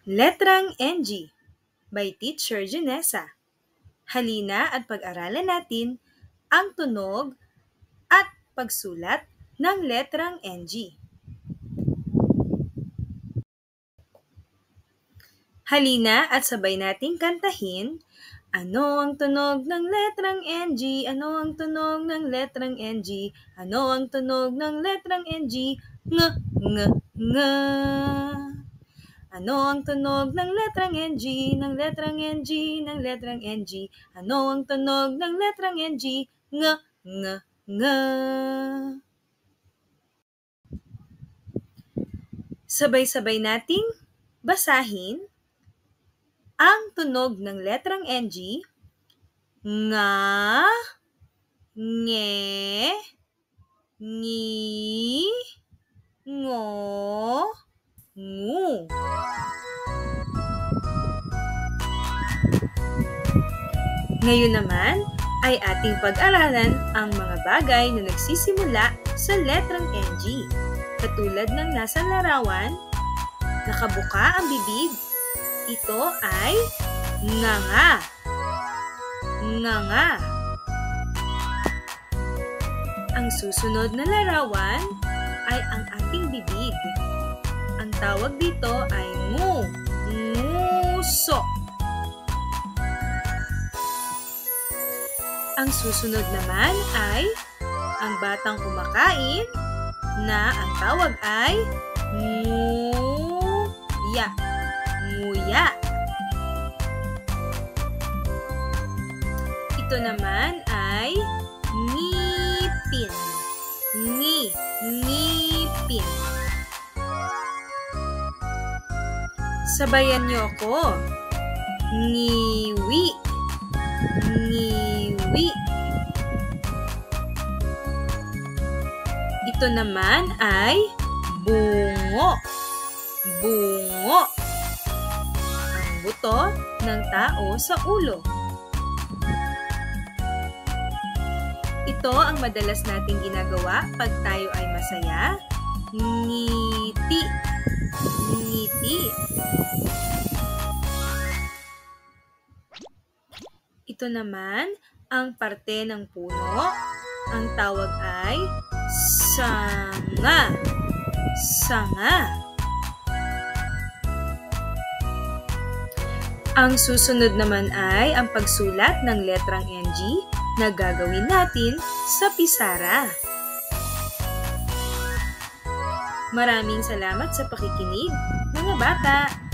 Letrang NG by Teacher Janessa. Halina at pag-aralan natin ang tunog at pagsulat ng letrang NG. Halina at sabay nating kantahin, ano ang tunog ng letrang NG? Ano ang tunog ng letrang NG? Ano ang tunog ng letrang NG? Ng, ng. Ano ang tunog ng letrang NG? Ng letrang NG, ng letrang NG. Ano ang tunog ng letrang NG? Ng, ng. Sabay-sabay nating basahin ang tunog ng letrang NG. Nga, nge, ngi, ngo, ngu. Ngayon naman ay ating pag-aralan ang mga bagay na nagsisimula sa letrang NG. Katulad ng nasa larawan, nakabuka ang bibig. Ito ay nganga. Nganga. Ang susunod na larawan ay ang ating bibig. Ang tawag dito ay ngu. Nguso. Ang susunod naman ay ang batang kumakain na ang tawag ay nguya. Nguya. Ito naman ay ngipin. Ngipin. Sabayan niyo ako. Ngiwi. Ngiwi. Ito naman ay bungo. Bungo. Ang buto ng tao sa ulo. Ito ang madalas nating ginagawa pag tayo ay masaya. Ngiti. Ngiti. Ito naman ang parte ng puno. Ang tawag ay sanga. Sanga. Ang susunod naman ay ang pagsulat ng letrang NG na gagawin natin sa pisara. Maraming salamat sa pakikinig, mga bata!